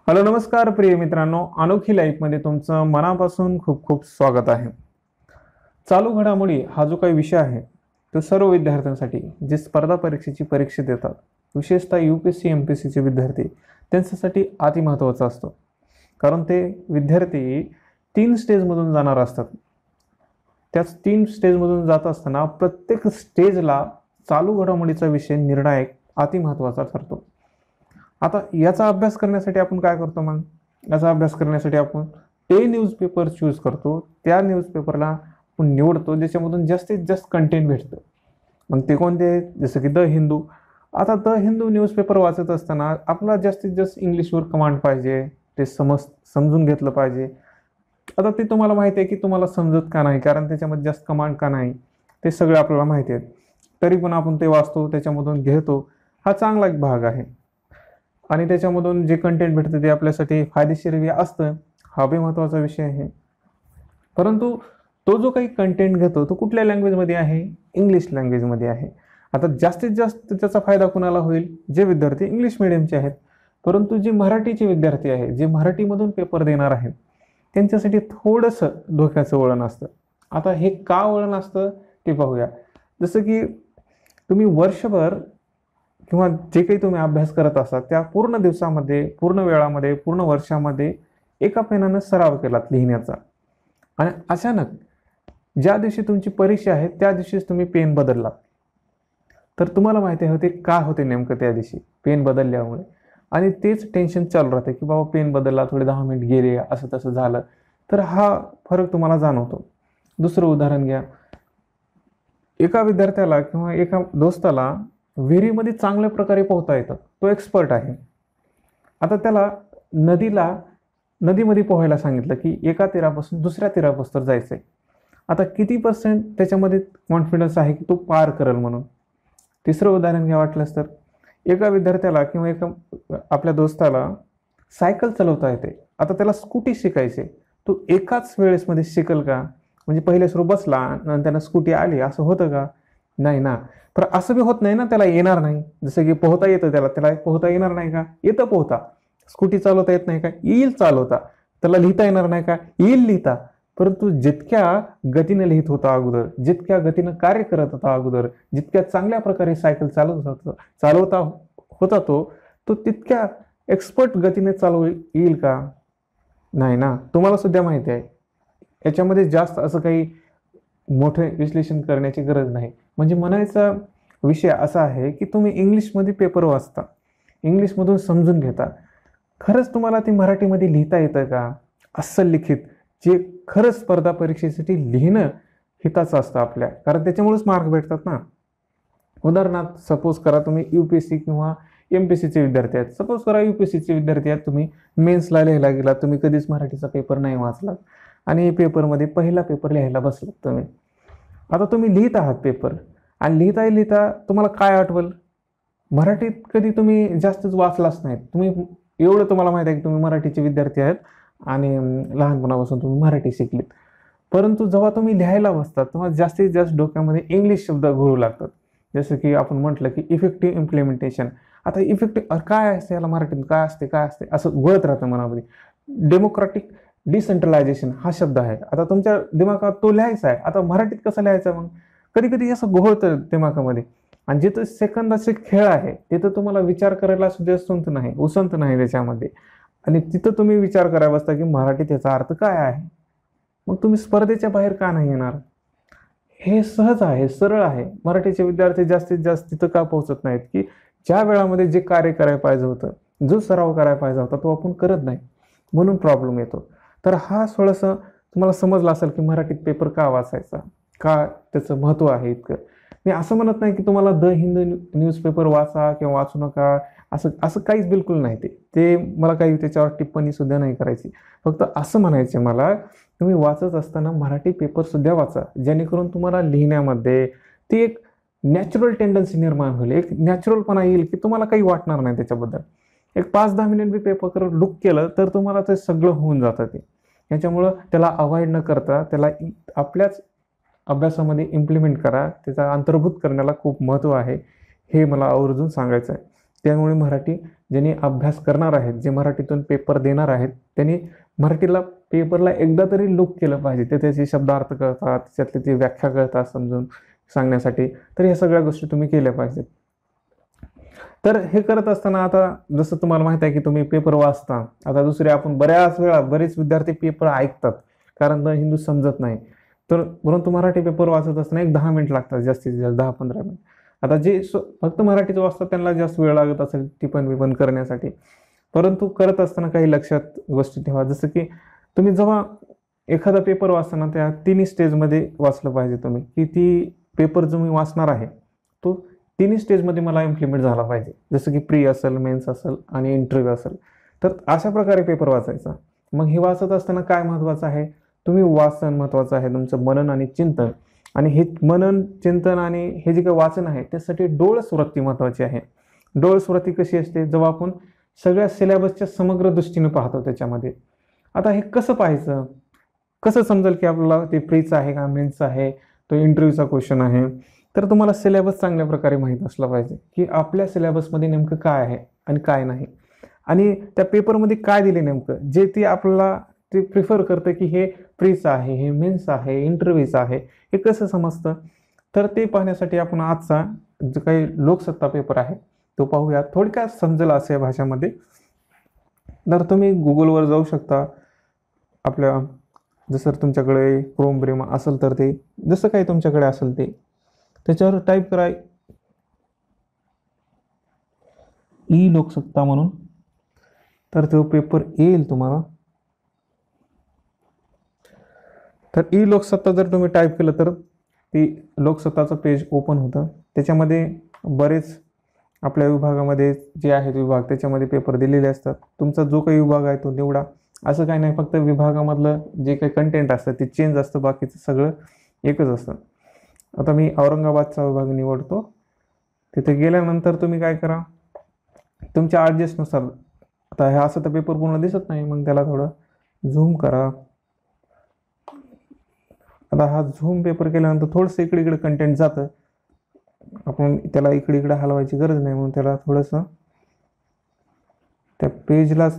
Hello नमस्कार प्रिय मित्रांनो, अनोखी लाईफमध्ये तुमचं मनापासून खूप खूप स्वागत आहे. चालू घडामोडी हा जो काही विषय आहे तो सर्व विद्यार्थ्यांसाठी जे स्पर्धा परीक्षेची परीक्षा देतात, विशेषतः UPSC MPSCचे विद्यार्थी त्यांच्यासाठी अति महत्त्वाचा असतो. कारण ते विद्यार्थी 3 स्टेजमधून जाणार असतात. त्याच 3 स्टेजमधून जात असताना प्रत्येक स्टेजला चालू घडामोडीचा विषय निर्णायक अति महत्त्वाचा ठरतो. आता याचा अभ्यास करण्यासाठी आपण काय करतो? मग याचा अभ्यास करण्यासाठी आपण ते न्यूजपेपर चूज करतो, त्या न्यूजपेपरला आपण निवडतो ज्याच्यामधून जास्तीत जास्त कंटेंट भेटतं. मग ते कोणते? जसं की द हिंदू. आता द हिंदू न्यूजपेपर वाचत असताना आपला जास्तीत जास्त इंग्लिशवर कमांड पाहिजे, ते समजून घेतलं पाहिजे. आता ते तुम्हाला माहिती आहे की तुम्हाला समजत का नाही, कारण त्याच्यामध्ये जास्त कमांड का नाही ते सगळं आपल्याला माहिती आहे. तरी पण आपण ते वाचतो, त्याच्यामधून घेतो. हा चांगला एक भाग आहे आणि त्याच्यामधून जे कंटेंट भेटतं ते आपल्यासाठी फायदेशीर असतं. हा बी महत्त्वाचा विषय आहे. परंतु तो जो काही कंटेंट घेतो तो कुठल्या लँग्वेजमध्ये आहे? इंग्लिश लँग्वेजमध्ये आहे. आता जास्तीत जास्त त्याचा फायदा कुणाला होईल? जे विद्यार्थी इंग्लिश मिडियमचे आहेत. परंतु जे मराठीचे विद्यार्थी आहेत, जे मराठीमधून पेपर देणार आहेत, त्यांच्यासाठी थोडंसं धोक्याचं वळण असतं. आता हे का वळण असतं ते पाहूया. जसं की तुम्ही वर्षभर किंवा जे काही तुम्ही अभ्यास करत असाल त्या पूर्ण दिवसामध्ये, पूर्ण वेळामध्ये, पूर्ण वर्षामध्ये एका पेनानं सराव केलात लिहिण्याचा, आणि अचानक ज्या दिवशी तुमची परीक्षा आहे त्या दिवशीच तुम्ही पेन बदललात, तर तुम्हाला माहिती होते का होते नेमकं त्या दिवशी पेन बदलल्यामुळे, आणि तेच टेन्शन चालू राहते की बाबा पेन बदलला, थोडे 10 मिनिट गेले, असं तसं झालं, तर हा फरक तुम्हाला जाणवतो. दुसरं उदाहरण घ्या. एका विद्यार्थ्याला किंवा एका दोस्ताला विहिरीमध्ये चांगल्या प्रकारे पोहता येतं, तो एक्सपर्ट आहे. आता त्याला नदीमध्ये पोहायला सांगितलं की एका तीरापासून दुसऱ्या तीरापासून जायचं आहे. आता किती % त्याच्यामध्ये कॉन्फिडन्स आहे की तो पार करेल म्हणून? तिसरं उदाहरण घ्या वाटलंच तर. एका विद्यार्थ्याला किंवा एका आपल्या दोस्ताला सायकल चालवता येते. आता त्याला स्कूटी शिकायची, तो एकाच वेळेसमध्ये शिकेल का? म्हणजे पहिले सुरू बसला आणि त्याला स्कूटी आली असं होतं का? नाही ना. तर असं बी होत नाही ना, त्याला येणार नाही. जसं की पोहता येतं, त्याला पोहता येणार नाही का? येतं पोहता. स्कूटी चालवता येत नाही का? येईल चालवता. त्याला लिहिता येणार नाही का? येईल लिहिता. परंतु जितक्या गतीने लिहित होता अगोदर, जितक्या गतीनं कार्य करत होता अगोदर, जितक्या चांगल्या प्रकारे सायकल चालवता होता तो तितक्या एक्सपर्ट गतीने चालवू येईल का? नाही ना. तुम्हाला सुद्धा माहिती आहे याच्यामध्ये जास्त असं काही मोठे विश्लेषण करण्याची गरज नाही. म्हणजे म्हणायचा विषय असा आहे की तुम्ही इंग्लिशमध्ये पेपर वाचता, इंग्लिशमधून समजून घेता. खरंच तुम्हाला ती मराठीमध्ये लिहिता येतं का? अस्सल लिखित जे खरंच स्पर्धा परीक्षेसाठी लिहिणं हिताचं असतं आपल्या, कारण त्याच्यामुळेच मार्क भेटतात ना. उदाहरणार्थ सपोज करा तुम्ही UPSC किंवा MPSCचे विद्यार्थी आहेत. सपोज करा UPSCचे विद्यार्थी आहेत, तुम्ही मेन्सला लिहायला गेलात, तुम्ही कधीच मराठीचा पेपर नाही वाचलात आणि पेपरमध्ये पहिला पेपर लिहायला बसलात तुम्ही. आता तुम्ही लिहित आहात पेपर, आणि लिहिता तुम्हाला काय आठवल? मराठीत कधी तुम्ही जास्तच वाचलाच नाहीत. एवढं तुम्हाला माहिती आहे की तुम्ही मराठीचे विद्यार्थी आहेत आणि लहानपणापासून तुम्ही मराठी शिकलीत. परंतु जेव्हा तुम्ही लिहायला बसतात तेव्हा जास्तीत जास्त डोक्यामध्ये इंग्लिश शब्द घोळू लागतात. जसं की आपण म्हटलं की इफेक्टिव्ह इम्प्लिमेंटेशन. आता इफेक्टिव्ह काय असते, याला मराठीत काय असते असं घोळत राहतं मनामध्ये. डेमोक्रॅटिक डिसेंट्रलायझेशन हा शब्द आहे. आता तुमच्या दिमागात तो लिहायचा आहे. आता मराठीत कसं लिहायचं मग? कधी कधी असं घोळतं दिमागामध्ये. आणि जिथं सेकंदाचे खेळ आहे तिथं तुम्हाला विचार करायला सुद्धा उसंत नाही त्याच्यामध्ये, आणि तिथं तुम्ही विचार करायला बसता की मराठीत याचा अर्थ काय आहे. मग तुम्ही स्पर्धेच्या बाहेर का नाही येणार? हे सहज आहे, सरळ आहे. मराठीचे विद्यार्थी जास्तीत जास्त तिथं का पोहोचत नाहीत की ज्या वेळामध्ये जे कार्य करायला पाहिजे होतं, जो सराव करायला पाहिजे होता तो आपण करत नाही, म्हणून प्रॉब्लेम येतो. तर हा थोडंसं तुम्हाला समजलं असेल की मराठीत पेपर का वाचायचा, का त्याचं महत्त्व आहे इतकं. मी असं म्हणत नाही की तुम्हाला द हिंदू न्यूजपेपर वाचा किंवा वाचू नका, असं काहीच बिलकुल नाही. ते मला काही त्याच्यावर टिप्पणी सुद्धा नाही करायची. फक्त असं म्हणायचं मला, तुम्ही वाचत असताना मराठी पेपर सुद्धा वाचा, जेणेकरून तुम्हाला लिहिण्यामध्ये ती एक नॅचरल टेंडन्सी निर्माण होईल, एक नॅचरलपणा येईल की तुम्हाला काही वाटणार नाही त्याच्याबद्दल. एक 5-10 मिनिट बी पेपर लुक केलं तर तुम्हाला ते सगळं होऊन जातं. ते याच्यामुळं त्याला अवॉइड न करता त्याला आपल्याच अभ्यासामध्ये इम्प्लिमेंट करा. त्याचा अंतर्भूत करण्याला खूप महत्त्व आहे, हे मला आवर्जून सांगायचं आहे. त्यामुळे मराठी ज्यांनी अभ्यास करणार आहेत, जे मराठीतून पेपर देणार आहेत, त्यांनी मराठीला पेपरला एकदा तरी लुक केलं पाहिजे. ते त्याचे शब्दार्थ कळतात, त्याच्यातली ती व्याख्या कळतात समजून सांगण्यासाठी. तर ह्या सगळ्या गोष्टी तुम्ही केल्या पाहिजेत. तर हे करत असताना आता जसं तुम्हाला माहित आहे की तुम्ही पेपर वाचता. आता दुसरे आपण बरेच विद्यार्थी पेपर ऐकतात कारण हिंदू समजत नाही. तर परंतु मराठी पेपर वाचत असताना एक 10 मिनिट लागतात, जास्तीत जास्त 10-15 मिनिट. आता जे फक्त मराठीच वाचतात त्यांना जास्त वेळ लागत असेल टिपण करण्यासाठी. परंतु करत असताना काही लक्षात गोष्टी ठेवा, जसं की तुम्ही जेव्हा एखादा पेपर वाचताना त्या तिन्ही स्टेजमध्ये वाचलं पाहिजे तुम्ही, की ती पेपर जो मी वाचणार आहे तो तिन्ही स्टेजमध्ये मला इम्प्लिमेंट झाला पाहिजे. जसं की प्री असेल, मेन्स असेल आणि इंटरव्ह्यू असेल. तर अशा प्रकारे पेपर वाचायचा. मग हे वाचत असताना काय महत्त्वाचं आहे, तुम्ही वाचन महत्त्वाचं आहे, तुमचं मनन आणि चिंतन. आणि हे मनन, चिंतन आणि हे जे काही वाचन आहे त्यासाठी डोळसवृत्ती महत्त्वाची आहे. डोळसवृत्ती कशी असते, जेव्हा आपण सगळ्या सिलेबसच्या समग्र दृष्टीने पाहतो त्याच्यामध्ये. आता हे कसं पाहायचं, कसं समजेल की आपल्याला ते प्रीचं आहे का मेन्सचं आहे, तो इंटरव्ह्यूचा क्वेश्चन आहे. तर तुम्हाला सिलेबस चांगल्या प्रकारे माहीत असला पाहिजे की आपल्या सिलेबसमध्ये नेमकं काय आहे आणि काय नाही, आणि त्या पेपरमध्ये काय दिले नेमकं, जे ती आपल्याला ते प्रिफर करतं की हे प्रीचं आहे, हे मेन्स आहे, इंटरव्ह्यूचं आहे, हे कसं समजतं. तर ते पाहण्यासाठी आपण आजचा जो काही लोकसत्ता पेपर आहे तो पाहूया. थोडक्यात समजेल अशा भाषामध्ये. तर तुम्ही गुगलवर जाऊ शकता. आपल्या जसं तुमच्याकडे क्रोम ब्रेम असेल तर ते जसं काही तुमच्याकडे असेल ते त्याच्यावर टाईप करा ई लोकसत्ता म्हणून. तर तो पेपर येईल तुम्हाला. तर ई लोकसत्ता जर तुम्ही टाईप केलं तर ती लोकसत्ताचं पेज ओपन होतं. त्याच्यामध्ये बरेच आपल्या विभागामध्ये जे आहेत विभाग त्याच्यामध्ये पेपर दिलेले असतात. तुमचा जो काही विभाग आहे तो निवडा. असं काही नाही, फक्त विभागामधलं जे काही कंटेंट असतं ते चेंज असतं, बाकीचं सगळं एकच असतं. आता मी औरंगाबादचा विभाग निवडतो. तिथे गेल्यानंतर तुम्ही काय करा, तुमच्या ॲडजस्टनुसार. आता हे असं तर पेपर पूर्ण दिसत नाही, मग त्याला थोडं झूम करा. आता हा झूम पेपर केल्यानंतर थोडंसं इकडे कंटेंट जातं. आपण त्याला इकडे हलवायची गरज नाही, म्हणून त्याला थोडंसं त्या पेजला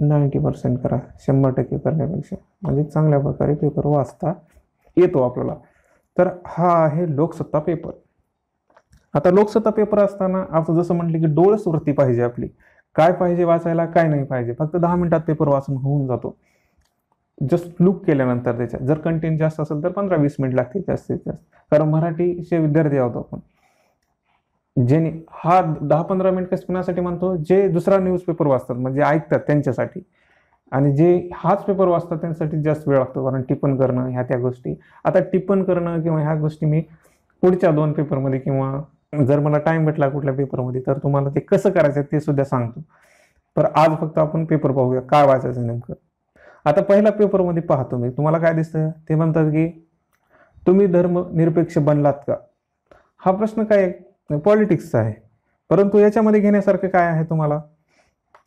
90% करा, 100% करण्यापेक्षा, म्हणजे चांगल्या प्रकारे पेपर वाचता येतो आपल्याला. तर हा आहे लोकसत्ता पेपर. आता लोकसत्ता पेपर असताना आपण जसं म्हटलं की डोळसवृत्ती पाहिजे आपली, काय पाहिजे वाचायला, काय नाही पाहिजे. फक्त 10 मिनिटात पेपर वाचून होऊन जातो जस्ट लुक केल्यानंतर. त्याच्यात जर कंटेंट जास्त असेल तर 15-20 मिनिट लागतील जास्तीत जास्त, कारण मराठीचे विद्यार्थी आहोत आपण. ज्यांनी हा 10-15 मिनिट कसं कुणासाठी म्हणतो, जे दुसरा न्यूजपेपर वाचतात म्हणजे ऐकतात त्यांच्यासाठी, आणि जे हाच पेपर वाचतात त्यांच्यासाठी जास्त वेळ लागतो, कारण टिप्पण करणं ह्या त्या गोष्टी. आता टिप्पण करणं किंवा ह्या गोष्टी मी पुढच्या 2 पेपरमध्ये, किंवा जर मला टाइम भेटला कुठल्या पेपरमध्ये तर तुम्हाला ते कसं करायचं ते सुद्धा सांगतो. तर आज फक्त आपण पेपर पाहूया काय वाचायचं नेमकं. आता पहिला पेपरमध्ये पाहतो मी, तुम्हाला काय दिसतं, ते म्हणतात की तुम्ही धर्मनिरपेक्ष बनलात का. हा प्रश्न काय पॉलिटिक्सचा आहे, परंतु याच्यामध्ये घेण्यासारखं काय आहे तुम्हाला,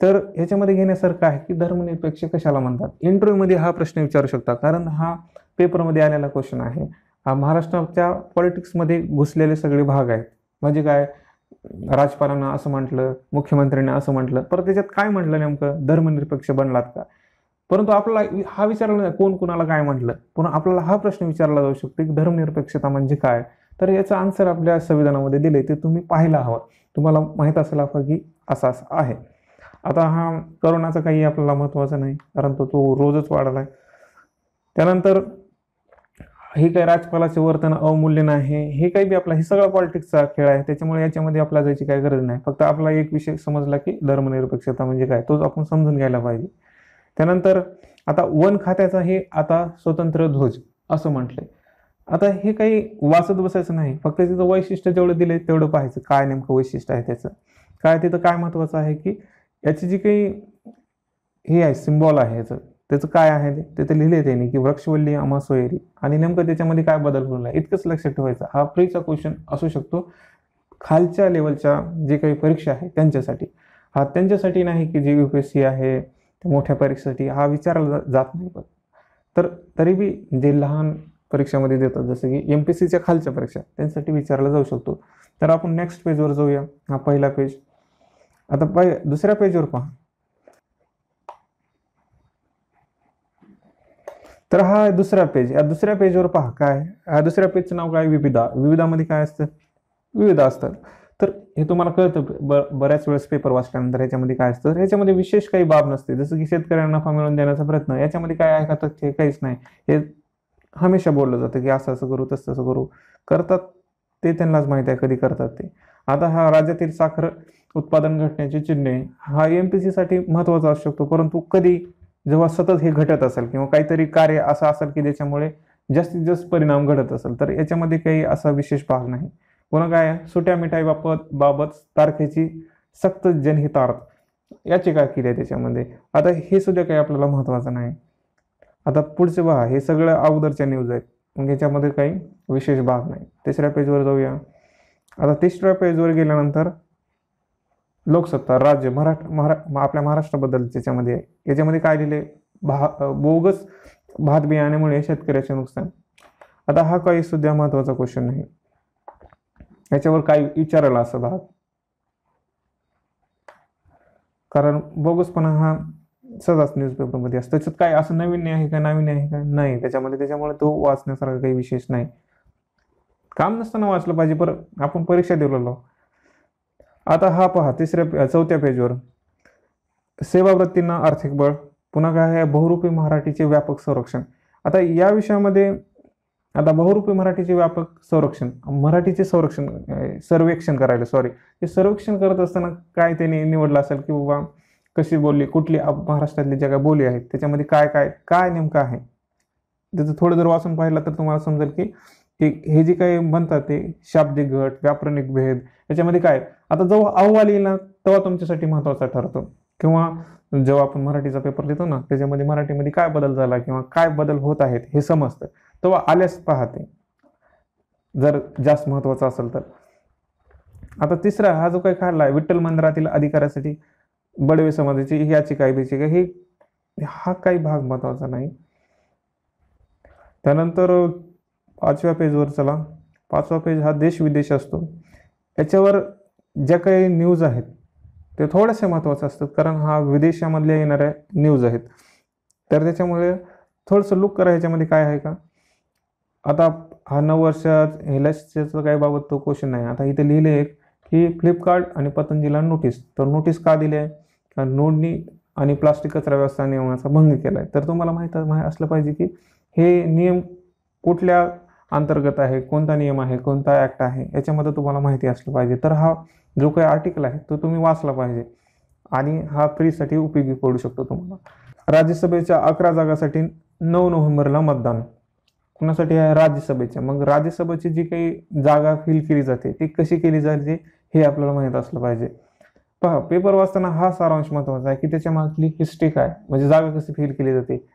तर याच्यामध्ये घेण्यासारखं आहे की धर्मनिरपेक्ष कशाला म्हणतात. इंटरव्ह्यूमध्ये हा प्रश्न विचारू शकता, कारण हा पेपरमध्ये आलेला क्वेश्चन आहे. हा महाराष्ट्राच्या पॉलिटिक्समध्ये घुसलेले सगळे भाग आहेत. म्हणजे काय, राजपालांना असं म्हटलं, मुख्यमंत्र्यांनी असं म्हटलं, पर त्याच्यात काय म्हटलं नेमकं, धर्मनिरपेक्ष बनलात का. परंतु आपल्याला हा विचारला नाही कोण कुणाला काय म्हटलं, पण आपल्याला हा प्रश्न विचारला जाऊ शकतो की धर्मनिरपेक्षता म्हणजे काय. तर याचं आन्सर आपल्या संविधानामध्ये दिले, ते तुम्ही पाहायला हवं. तुम्हाला माहीत असायला हवं की असं आहे. आता हा करोनाचा काही आपल्याला महत्त्वाचा नाही, कारण तो रोजच वाढला आहे. त्यानंतर हे काही राजपालाचे वर्तन अवमूल्यन आहे, हे काही बी आपला हे सगळा पॉलिटिक्सचा खेळ आहे. त्याच्यामुळे याच्यामध्ये आपल्याला जायची काही गरज नाही. फक्त आपला एक विषय समजला की धर्मनिरपेक्षता म्हणजे काय, तोच आपण समजून घ्यायला पाहिजे. त्यानंतर आता वन खात्याचा हे आता स्वतंत्र ध्वज असं म्हटलंय. आता हे काही वाचत बसायचं नाही, फक्त तिथं वैशिष्ट्य जेवढं दिले तेवढं पाहायचं, काय नेमकं वैशिष्ट्य आहे त्याचं काय. तिथं काय महत्त्वाचं आहे की याची जी काही हे आहे सिम्बॉल आहे याचं, त्याचं काय आहे तिथे लिहिले त्यांनी की वृक्षवल्ली आम्हा सोयरी, आणि नेमकं त्याच्यामध्ये काय बदल होणार आहे इतकंच लक्षात ठेवायचं. हा प्रीचा क्वेश्चन असू शकतो खालच्या लेवलच्या जे काही परीक्षा आहे त्यांच्यासाठी. हा त्यांच्यासाठी नाही की जे UPSC आहे मोठ्या परीक्षेसाठी हा विचारला जात नाही. पण तर तरी बी जे लहान परीक्षामध्ये देतात, जसं की MPSCच्या खालच्या परीक्षा, त्यांच्यासाठी विचारला जाऊ शकतो. तर आपण नेक्स्ट पेजवर जाऊया. हा पहिला पेज. आता दुसऱ्या पेजवर पहा. तर हा दुसरा पेज. या दुसऱ्या पेजवर पहा काय, हा दुसऱ्या पेजचं नाव काय, विविधा. विविधामध्ये काय असतं, विविध असतात. तर हे तुम्हाला कळतं बऱ्याच वेळेस पेपर वाचल्यानंतर ह्याच्यामध्ये काय असतं. ह्याच्यामध्ये विशेष काही बाब नसते, जसं की शेतकऱ्यांना नफा मिळवून देण्याचा प्रयत्न. याच्यामध्ये काय आहे का तथ्य, काहीच नाही. हे हमेशा बोललं जातं की असं असं करू, तसं तसं करू. करतात ते त्यांनाच माहिती आहे कधी करतात ते. आता हा राज्यातील साखर उत्पादन घटण्याची चिन्हे, हा MPSC साठी महत्वाचा असू शकतो, परंतु कधी, जेव्हा सतत हे घटत असेल किंवा काहीतरी कार्य असं असेल की ज्याच्यामुळे जास्तीत जास्त परिणाम घडत असेल, तर याच्यामध्ये काही असा विशेष भाग नाही. पुन्हा काय, सुट्या मिठाई बाबत तारखेची सक्त जनहितार्थ याचिका केली आहे त्याच्यामध्ये. आता हे सुद्धा काही आपल्याला महत्वाचं नाही. आता पुढचे पहा, हे सगळं अगोदरच्या न्यूज आहेत, मग याच्यामध्ये काही विशेष भाग नाही. तिसऱ्या पेजवर जाऊया. आता तिसऱ्या पेजवर गेल्यानंतर लोकसत्ता, राज्य, आपल्या महाराष्ट्राबद्दल त्याच्यामध्ये आहे. याच्यामध्ये काय लिहिले, बोगस भात बियाण्यामुळे शेतकऱ्याचे नुकसान. आता हा काही सुद्धा महत्वाचा क्वेश्चन नाही. याच्यावर काय विचारायला असं भाग, कारण बोगसपणा हा सहजाच न्यूजपेपरमध्ये असतो. त्याच्यात काय असं नवीन आहे का, नाही त्याच्यामध्ये. त्याच्यामुळे तो वाचण्यासारखा काही विशेष नाही. काम नसताना वाचलं पाहिजे, पर आपण परीक्षा दिलेलो. आता हा पहा, चौथ्या पेजवर सेवावृत्तींना आर्थिक बळ. पुन्हा काय आहे, बहुरूपी मराठीचे व्यापक संरक्षण. आता या विषयामध्ये, आता बहुरूपी मराठीचे व्यापक संरक्षण, मराठीचे सर्वेक्षण करायला, ते सर्वेक्षण करत असताना काय त्यांनी निवडलं असेल की बाबा कशी बोलली, कुठली महाराष्ट्रातली ज्या काय बोली आहेत त्याच्यामध्ये काय काय काय नेमकं आहे. त्याचं थोडं जर वाचून पाहिलं तर तुम्हाला समजेल की हे जे काही म्हणतात ते शाब्दिक गट, व्याकरणिक भेद, याच्यामध्ये काय. आता जेव्हा अहवाल येईल ना, तेव्हा तुमच्यासाठी महत्वाचा ठरतो. किंवा जेव्हा आपण मराठीचा पेपर लिहितो ना, त्याच्यामध्ये मराठीमध्ये काय बदल झाला किंवा काय बदल होत आहेत हे समजतं, तेव्हा आल्यास पाहते, जर जास्त महत्वाचा असेल तर. आता तिसरा हा जो काही काढला आहे, विठ्ठल मंदिरातील अधिकाऱ्यासाठी बडवे समाजाची याचिका आहे, हे हा काही भाग महत्वाचा नाही. त्यानंतर 5व्या पेजवर चला. 5वा पेज हा देश विदेश असतो. याच्यावर ज्या काही न्यूज आहेत ते थोड्याशा महत्वाचं असतात, कारण हा विदेशामधल्या येणाऱ्या न्यूज आहेत, तर त्याच्यामुळे थोडंसं लुक करा ह्याच्यामध्ये काय आहे का. आता हा 9 वर्षात हेलाच्याचं काही बाबत तो क्वेश्चन नाही. आता इथे लिहिले की फ्लिपकार्ट आणि पतंजलीला नोटीस. तर नोटीस का दिली आहे, कारण नोंदणी आणि प्लास्टिक कचरा व्यवस्था नियमाचा भंग केला आहे. तर तुम्हाला माहीत असलं पाहिजे की हे नियम कुठल्या अंतर्गत आहे, कोणता नियम आहे, कोणता ऍक्ट आहे, याच्यामध्ये तुम्हाला माहिती असलं पाहिजे. तर हा जो काही आर्टिकल आहे तो तुम्ही वाचला पाहिजे आणि हा फ्रीसाठी उपयोगी पडू शकतो तुम्हाला. राज्यसभेच्या 11 जागासाठी 9 नोव्हेंबरला मतदान. कुणासाठी आहे, राज्यसभेच्या. मग राज्यसभेची जी काही जागा फिल केली जाते ती कशी केली जाते हे आपल्याला माहित असलं पाहिजे. पहा, पेपर वाचताना हा सारांश महत्वाचा आहे की त्याच्या मागली हिस्ट्री काय, म्हणजे जागा कशी फिल केली जाते.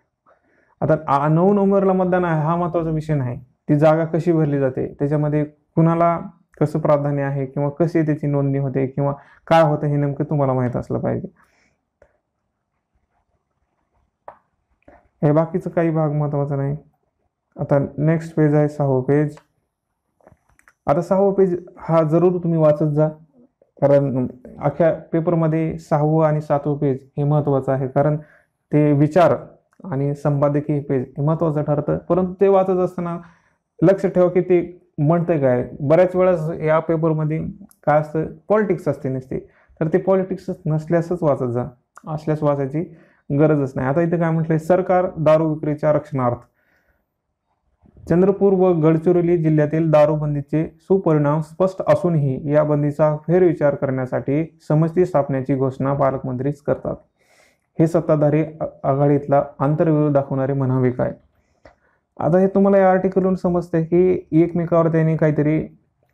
आता 9 नोव्हेंबरला मतदान आहे हा महत्वाचा विषय नाही, ती जागा कशी भरली जाते, त्याच्यामध्ये कुणाला कसं प्राधान्य आहे किंवा कशी त्याची नोंदणी होते किंवा काय होतं हे नेमकं तुम्हाला माहित असलं पाहिजे. हे बाकीचं काही भाग महत्वाचा नाही. आता नेक्स्ट पेज आहे 6वं पेज. आता 6वं पेज हा जरूर तुम्ही वाचत जा, कारण अख्ख्या पेपरमध्ये 6वं आणि 7वं पेज हे महत्वाचं आहे, कारण ते विचार आणि संपादकीय पेज हे महत्वाचं ठरतं. परंतु ते वाचत असताना लक्ष ठेवा की ते म्हणतंय काय. बऱ्याच वेळेस या पेपरमध्ये काय असतं, पॉलिटिक्स असते नसते, तर ते पॉलिटिक्स नसल्यासच वाचत जा, असल्यास वाचायची गरजच नाही. आता इथे काय म्हटलंय, सरकार दारू विक्रीच्या रक्षणार्थ. चंद्रपूर व गडचिरोली जिल्ह्यातील दारूबंदीचे सुपरिणाम स्पष्ट असूनही या बंदीचा फेरविचार करण्यासाठी समिती स्थापनेची घोषणा पालकमंत्रीच करतात. हे सत्ताधारी आघाडीतला आंतरविरोध दाखवणारे म्हणावे काय. आता हे तुम्हाला या आर्टिकलवरून समजतंय की एकमेकावर त्यांनी काहीतरी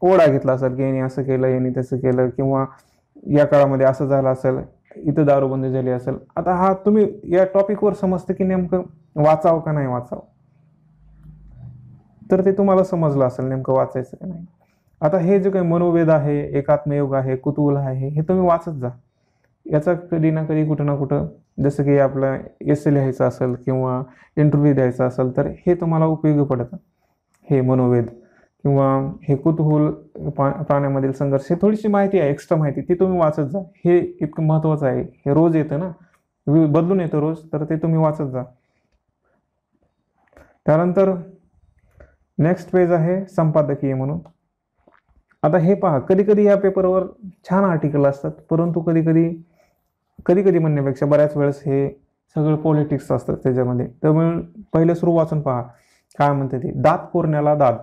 ओढा घेतला असेल की यांनी असं केलं, यांनी तसं केलं, किंवा या काळामध्ये असं झालं असेल, इथं दारूबंदी झाली असेल. आता हा तुम्ही या टॉपिकवर समजतं की नेमकं वाचावं का नाही वाचावं, तर ते तुम्हाला समजलं असेल नेमकं वाचायचं का नाही. आता हे जे काही मनोवेद आहे, एकात्मयोग आहे, कुतूहल आहे, हे तुम्ही वाचत जा. याचा कधी ना कधी कुठं ना कुठं, जसं की आपलं एसे लिहायचं असेल किंवा इंटरव्ह्यू द्यायचा असेल, तर हे तुम्हाला उपयोगी पडतं, हे मनोवेद किंवा हे कुतूहल, प्राण्यामधील संघर्ष, हे थोडीशी माहिती आहे, एक्स्ट्रा माहिती, ती तुम्ही वाचत जा. हे इतकं महत्त्वाचं आहे. हे रोज येतं ना, बदलून येतं रोज, तर ते तुम्ही वाचत जा. त्यानंतर नेक्स्ट पेज आहे संपादकीय म्हणून. आता हे पहा, कधी कधी या पेपरवर छान आर्टिकल असतात, परंतु कधी कधी म्हणण्यापेक्षा बऱ्याच वेळेस हे सगळं पॉलिटिक्स असतं त्याच्यामध्ये. त्यामुळे पहिले सुरू वाचून पहा काय म्हणते ते. दात कोरण्याला दाद.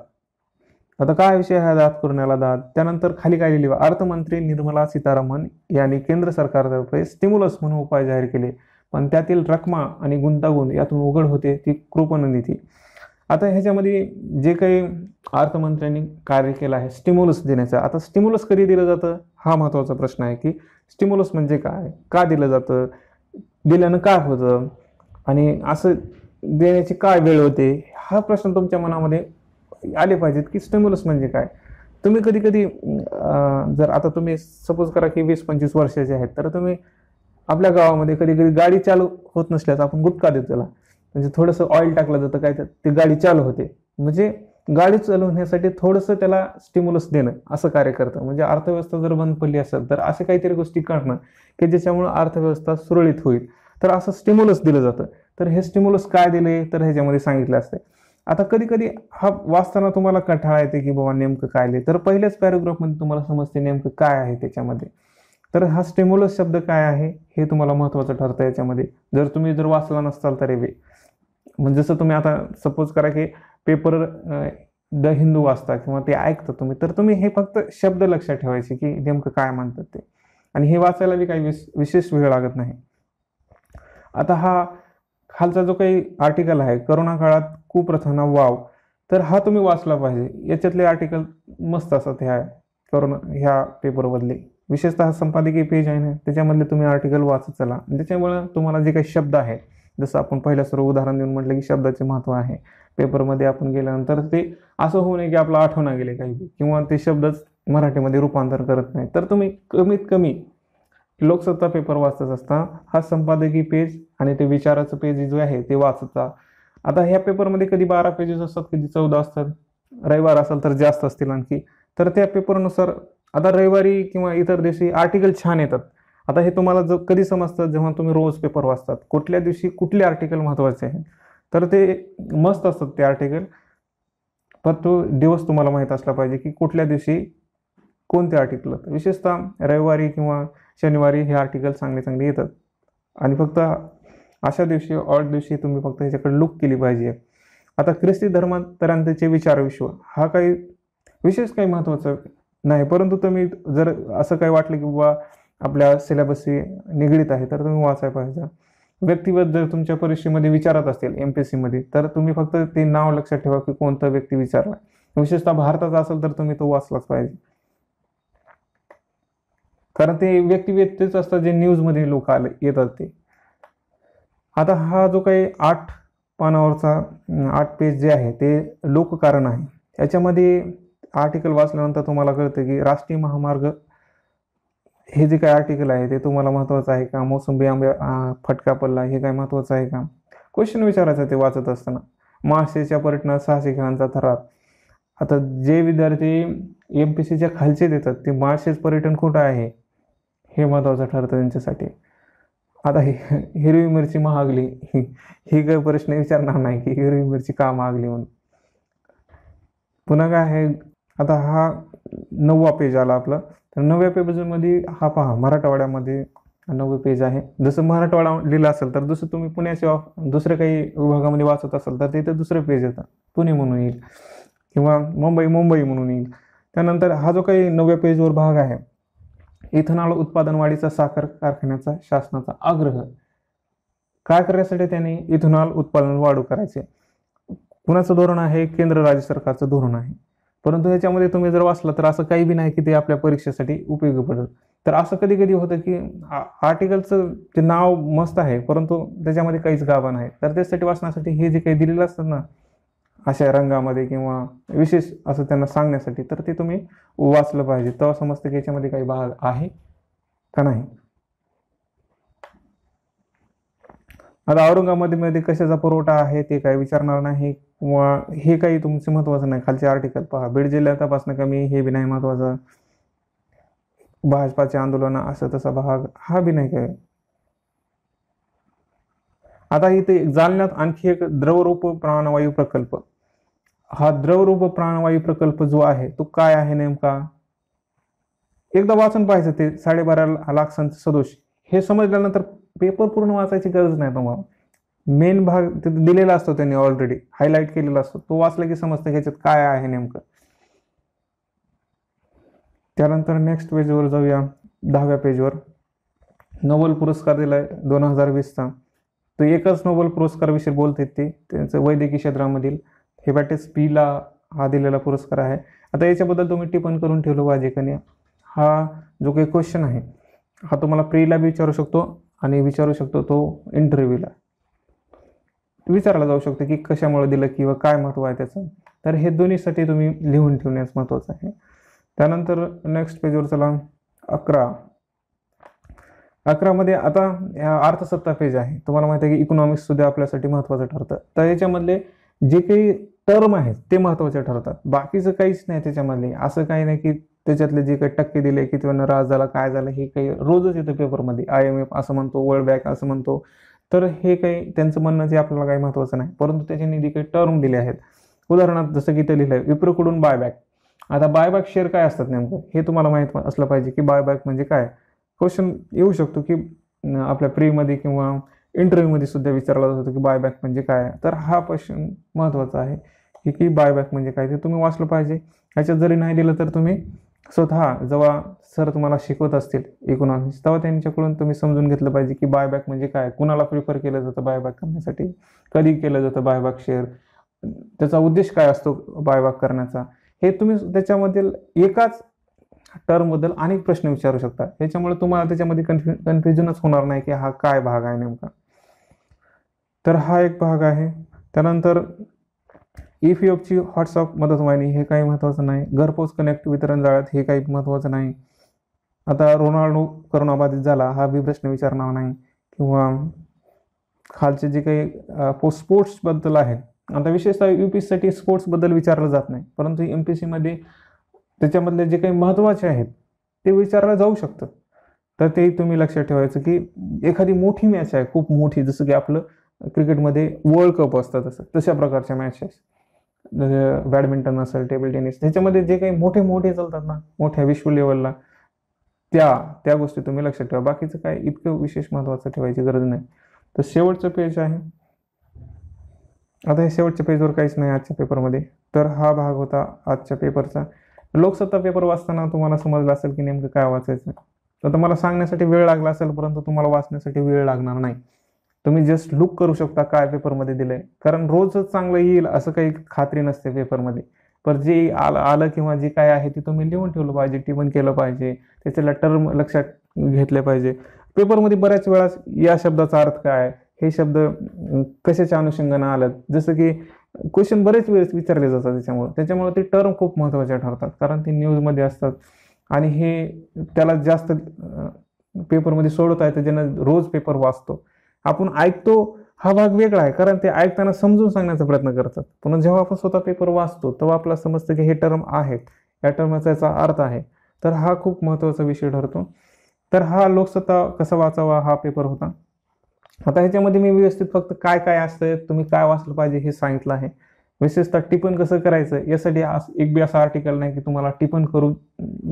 आता काय विषय आहे दात कोरण्याला दाद? त्यानंतर खाली काय लिहिले, अर्थमंत्री निर्मला सीतारामन यांनी केंद्र सरकारतर्फे स्टिम्युलस म्हणून उपाय जाहीर केले, पण त्यातील रकमा आणि गुंतागुंत यातून उघड होते ती कृपणनिधी. आता ह्याच्यामध्ये जे काही अर्थमंत्र्यांनी कार्य केलं आहे स्टिम्युलस देण्याचं. आता स्टिम्युलस कधी दिलं जातं हा महत्त्वाचा प्रश्न आहे, की स्टिम्युलस म्हणजे काय, का दिलं जातं, दिल्यानं काय होतं, आणि असं देण्याची काय वेळ होते, हा प्रश्न तुमच्या मनामध्ये आले पाहिजेत की स्टिम्युलस म्हणजे काय. तुम्ही कधी जर आता तुम्ही सपोज करा की 20-25 वर्षाचे आहेत, तर तुम्ही आपल्या गावामध्ये कधी गाडी चालू होत नसल्यास आपण गुटखा देतो त्याला, म्हणजे थोडंसं ऑइल टाकलं जातं काय, ते गाडी चालू होते. म्हणजे गाडी चालवण्यासाठी थोडंसं त्याला स्टिम्युलस देणं असं कार्य करतं. म्हणजे अर्थव्यवस्था जर बंद पडली असेल तर असे काहीतरी गोष्टी करणं की ज्याच्यामुळे अर्थव्यवस्था सुरळीत होईल, तर असं स्टिम्युलस दिलं जातं. तर हे स्टिम्युलस काय दिले तर ह्याच्यामध्ये सांगितलं असते. आता कधी हा वाचताना तुम्हाला कंटाळा येते की बाबा नेमकं काय लिहिले, तर पहिल्याच पॅराग्राफमध्ये तुम्हाला समजते नेमकं काय आहे त्याच्यामध्ये. तर हा स्टिम्युलस शब्द काय आहे हे तुम्हाला महत्त्वाचं ठरतं याच्यामध्ये, जर वाचला नसताल तरी बी. म्हणजे जसं तुम्ही आता सपोज करा की पेपर द हिंदू वाचता किंवा ते ऐकता तुम्ही, तर तुम्ही हे फक्त शब्द लक्षात ठेवायचे की नेमकं काय म्हणतात ते, आणि हे वाचायला बी काही विशेष वेळ लागत नाही. आता हा खालचा जो काही आर्टिकल आहे, करोना काळात कुप्रथांना वाव, तर हा तुम्ही वाचला पाहिजे. याच्यातले आर्टिकल मस्त असतात ह्या पेपरमधले. विशेषतः संपादकीय पेज आहे ना, त्याच्यामधले तुम्ही आर्टिकल वाचत चला. त्याच्यामुळे तुम्हाला जे काही शब्द आहेत, जसं आपण पहिल्या सर्व उदाहरण देऊन म्हटलं की शब्दाचे महत्त्व आहे, पेपरमध्ये आपण गेल्यानंतर ते असं होऊ नये की आपलं आठवणा गेले काही, किंवा ते शब्दच मराठीमध्ये रूपांतर करत नाही. तर तुम्ही कमीत कमी लोकसत्ता पेपर वाचत असता हा संपादकीय पेज आणि ते विचाराचं पेज जो आहे ते वाचता. आता ह्या पेपरमध्ये कधी 12 पेजेस असतात, कधी 14 असतात, रविवार असेल तर जास्त असतील आणखी. तर त्या पेपरनुसार आता रविवारी किंवा इतर दिवशी आर्टिकल छान येतात. आता हे तुम्हाला कधी समजतं जेव्हा तुम्ही रोज पेपर वाचतात, कुठल्या दिवशी कुठले आर्टिकल महत्त्वाचे आहे, तर ते मस्त असतात ते आर्टिकल. पण तो दिवस तुम्हाला माहीत असला पाहिजे की कुठल्या दिवशी कोणते आर्टिकल. विशेषतः रविवारी किंवा शनिवारी हे आर्टिकल चांगले येतात, आणि फक्त अशा दिवशी ऑड दिवशी तुम्ही फक्त ह्याच्याकडे लुक केली पाहिजे. आता ख्रिस्ती धर्मांतरांचे विचारविश्व हा काही विशेष काही महत्त्वाचं नाही, परंतु तुम्ही जर असं काही वाटलं की बाबा आपल्या सिलेबसशी निगडीत आहे तर तुम्ही वाचायला पाहिजे. व्यक्तिगत जर तुमच्या परीक्षेमध्ये विचारत असतील MPSC मध्ये, तर तुम्ही फक्त ते नाव लक्षात ठेवा की कोणता व्यक्ती विचारला. विशेषतः भारताचा असेल तर तुम्ही तो वाचलाच पाहिजे, कारण ते व्यक्तिवेत्तेच असतात जे न्यूजमध्ये लोक येतात ते. आता हा जो काही 8 पानावरचा 8 पेज जे आहे ते लोककारण आहे. याच्यामध्ये आर्टिकल वाचल्यानंतर तुम्हाला कळतं की राष्ट्रीय महामार्ग हे जे काही आर्टिकल आहे ते तुम्हाला महत्त्वाचं आहे का, मोसंबी आंब्या फटका पडला हे काय महत्त्वाचं आहे का, क्वेश्चन विचारायचं ते वाचत असताना. मार्शेच्या पर्यटनात 600 खेळांचा थरार. आता जे विद्यार्थी MPSCच्या खालचे देतात ते मार्शेच पर्यटन कुठं आहे हे महत्त्वाचं ठरतं त्यांच्यासाठी. आता हिरवी मिरची महागली ही काही प्रश्न विचारणार नाही की हिरवी मिरची का महागली म्हणून. पुन्हा काय आहे, आता हा 9वा पेज आला आपला. तर 9व्या पेजमध्ये हा पहा, मराठवाड्यामध्ये 9वे पेज आहे. जसं मराठवाडा लिहिलं असेल तर दुसरं तुम्ही पुण्याच्या दुसऱ्या काही विभागामध्ये वाचत असाल तर तिथे दुसरं पेज येतं, पुणे म्हणून येईल, किंवा मुंबई म्हणून येईल. त्यानंतर हा जो काही 9व्या पेजवर भाग आहे, इथेनॉल उत्पादन वाढीचा साखर कारखान्याचा शासनाचा आग्रह. काय करण्यासाठी त्याने इथेनॉल उत्पादन वाढू करायचे. कुणाचं धोरण आहे, केंद्र राज्य सरकारचं धोरण आहे. परंतु ह्याच्यामध्ये तुम्ही जर वाचलं तर असं काही बी नाही की ते आपल्या परीक्षेसाठी उपयोगी पडेल. तर असं कधी होतं की आर्टिकलचं ते नाव मस्त आहे परंतु त्याच्यामध्ये काहीच गाभा नाही. तर त्यासाठी वाचण्यासाठी हे जे काही दिलेलं असतं ना अशा रंगामध्ये किंवा विशेष असं त्यांना सांगण्यासाठी, तर ते तुम्ही वाचलं पाहिजे. तेव्हा समजतं की याच्यामध्ये काही भाग आहे का नाही. आता औरंगाबादमध्ये कशाचा पुरवठा आहे ते काही विचारणार नाही, किंवा हे काही तुमचं महत्त्वाचं नाही. खालचे आर्टिकल पहा, बीड जिल्ह्यात तपासणं कमी, हे बी नाही महत्त्वाचं. भाजपाचे आंदोलन असं तसा भाग, हा बी नाही काय. आता इथे जालन्यात आणखी एक द्रवरूप प्राणवायू प्रकल्प. हा द्रवरूप प्राणवायू प्रकल्प जो आहे तो काय आहे नेमका, एकदा वाचून पाहायचं. ते 12.5 लाख सदोष हे समजल्यानंतर पेपर पूर्ण वाचायची गरज नाही तुम्हाला. मेन भाग तिथे दिलेला असतो, त्यांनी ऑलरेडी हायलाईट केलेला असतो, तो वाचला की समजतं ह्याच्यात काय आहे नेमकं. त्यानंतर नेक्स्ट पेजवर जाऊया. 10व्या पेजवर नोबेल पुरस्कार दिलाय 2020चा. तो एकच नोबेल पुरस्कार विषयी बोलते ते, त्यांचं वैद्यकीय क्षेत्रामधील हेपॅटायटिस बी ला हा दिलेला पुरस्कार आहे. आता याच्याबद्दल तुम्ही टिप्पण करून ठेवलं पाहिजे का नाही. हा जो काही क्वेश्चन आहे हा तुम्हाला प्रीला बी विचारू शकतो आणि विचारू शकतो तो इंटरव्ह्यूला विचारला जाऊ शकतो की कशामुळे दिलं किंवा काय महत्त्व आहे त्याचं. तर हे दोन्हीसाठी तुम्ही लिहून ठेवण्यास महत्त्वाचं आहे. त्यानंतर नेक्स्ट पेजवर चला. 11 मध्ये आता अर्थसत्ता पेज आहे. तुम्हाला माहिती आहे की इकॉनॉमिक्स सुद्धा आपल्यासाठी महत्त्वाचं ठरतं. तर याच्यामधले जे काही टर्म आहेत ते महत्त्वाचे ठरतात, बाकीचं काहीच नाही त्याच्यामधले. असं काही नाही की त्याच्यातले जे काही टक्के दिले, किती ह्रास झाला, काय झालं, हे काही रोजच येतं पेपरमध्ये. IMF असं म्हणतो, वर्ल्ड बँक असं म्हणतो. तर हे काही त्यांचं म्हणणं जे आपल्याला काही महत्त्वाचं नाही, परंतु त्याच्याने जे काही टर्म दिले आहेत, उदाहरणार्थ जसं की ते लिहिलंय विप्रोकडून बायबॅक. आता बायबॅक शेअर काय असतात नेमकं हे तुम्हाला माहित असलं पाहिजे की बायबॅक म्हणजे काय. क्वेश्चन येऊ शकतो की आपल्या प्रीमध्ये किंवा इंटरव्ह्यूमध्ये सुद्धा विचारला जातो की बायबॅक म्हणजे काय. तर हा क्वेश्चन महत्त्वाचा आहे की बायबॅक म्हणजे काय, ते तुम्ही वाचलं पाहिजे. ह्याच्यात जरी नाही दिलं तर तुम्ही स्वतः जेव्हा सर तुम्हाला शिकवत असतील इकॉनॉमिक्स, तेव्हा त्यांच्याकडून तुम्ही समजून घेतलं पाहिजे की बायबॅक म्हणजे काय, कुणाला प्रिफर केलं जातं बायबॅक करण्यासाठी, कधी केलं जातं बायबॅक शेअर, त्याचा उद्देश काय असतो बायबॅक करण्याचा. हे तुम्ही त्याच्यामधील एकाच टर्मबद्दल अनेक प्रश्न विचारू शकता. याच्यामुळे तुम्हाला त्याच्यामध्ये कन्फ्युजनच होणार नाही की हा काय भाग आहे नेमका. तर हा एक भाग आहे. त्यानंतर EFFची व्हॉट्सअप मदतवाहिनी, हे काही महत्त्वाचं नाही. घरपोच कनेक्ट वितरण जाळ्यात, हे काही महत्त्वाचं नाही. आता रोनाल्डो करोनाबाधित झाला, हा बी प्रश्न विचारणार नाही. किंवा खालचे जे काही स्पोर्ट्सबद्दल आहे, आता विशेषतः UPSCसाठी स्पोर्ट्सबद्दल विचारलं जात नाही, परंतु MPSCमध्ये त्याच्यामधले जे काही महत्त्वाचे आहेत ते विचारलं जाऊ शकतं. तर ते तुम्ही लक्षात ठेवायचं की एखादी मोठी मॅच आहे, खूप मोठी, जसं की आपलं क्रिकेटमध्ये वर्ल्ड कप असतं तशा प्रकारच्या मॅचेस, बॅडमिंटन असेल, टेबल टेनिस, ह्याच्यामध्ये जे काही मोठे मोठे चालतात ना मोठ्या विश्व लेवलला, त्या गोष्टी तुम्ही लक्षात ठेवा. बाकीचं काय इतकं विशेष महत्त्वाचं ठेवायची गरज नाही. तर शेवटचं पेज आहे. आता हे शेवटच्या पेजवर काहीच नाही आजच्या पेपरमध्ये. तर हा भाग होता आजच्या पेपरचा. लोकसत्ता पेपर वाचताना तुम्हाला समजलं असेल की नेमकं काय वाचायचं. तर मला सांगण्यासाठी वेळ लागला असेल, परंतु तुम्हाला वाचण्यासाठी वेळ लागणार नाही. तुम्ही जस्ट लुक करू शकता काय पेपरमध्ये दिलंय, कारण रोजच चांगलं येईल असं काही खात्री नसते पेपरमध्ये. पण जे आलं किंवा जे काय आहे ते तुम्ही लिहून ठेवलं पाहिजे, टिपण केलं पाहिजे, त्याच्याला टर्म लक्षात घेतले पाहिजे. पेपरमध्ये बऱ्याच वेळा या शब्दाचा अर्थ काय, हे शब्द कशाच्या अनुषंगाने आलं, जसं की क्वेश्चन बरेच वेळेस विचारले जातात. त्याच्यामुळे ते टर्म खूप महत्त्वाच्या ठरतात, कारण ते न्यूजमध्ये असतात आणि हे त्याला जास्त पेपरमध्ये सोडवता येतं ज्यानं रोज पेपर वाचतो. आपण ऐकतो हा भाग वेगळा आहे, कारण ते ऐकताना समजून सांगण्याचा प्रयत्न करतात. पण जेव्हा आपण स्वतः पेपर वाचतो तेव्हा आपल्याला समजतं की हे टर्म आहेत, या टर्मचा याचा अर्थ आहे. तर हा खूप महत्त्वाचा विषय ठरतो. तर हा लोकसत्ता कसा वाचावा हा पेपर होता. आता ह्याच्यामध्ये मी व्यवस्थित फक्त काय काय असतं, तुम्ही काय वाचलं पाहिजे हे सांगितलं आहे. विशेषतः टिपण कसं करायचं यासाठी एक बी असं आर्टिकल नाही की तुम्हाला टिपण करून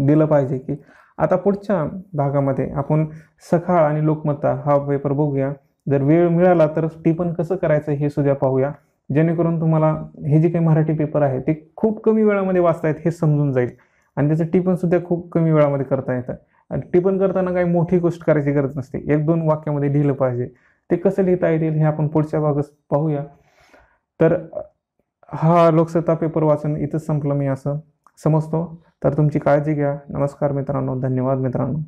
दिलं पाहिजे. की आता पुढच्या भागामध्ये आपण सकाळ आणि लोकमत्ता हा पेपर बघूया. जर वेळ मिळाला तर टिपण कसं करायचं हे सुद्धा पाहूया, जेणेकरून तुम्हाला हे जे काही मराठी पेपर आहे ते खूप कमी वेळामध्ये वाचता येत हे समजून जाईल. आणि त्याचं टिपण सुद्धा खूप कमी वेळामध्ये करता येतं. आणि टिपण करताना काही मोठी गोष्ट करायची गरज नसते, 1-2 वाक्यामध्ये लिहिलं पाहिजे. ते कसं लिहिता येईल हे आपण पुढच्या भागात पाहूया. तर हा लोकसत्ता पेपर वाचून इथंच संपलं मी असं समजतो. तर तुमची काळजी घ्या. नमस्कार मित्रांनो, धन्यवाद मित्रांनो.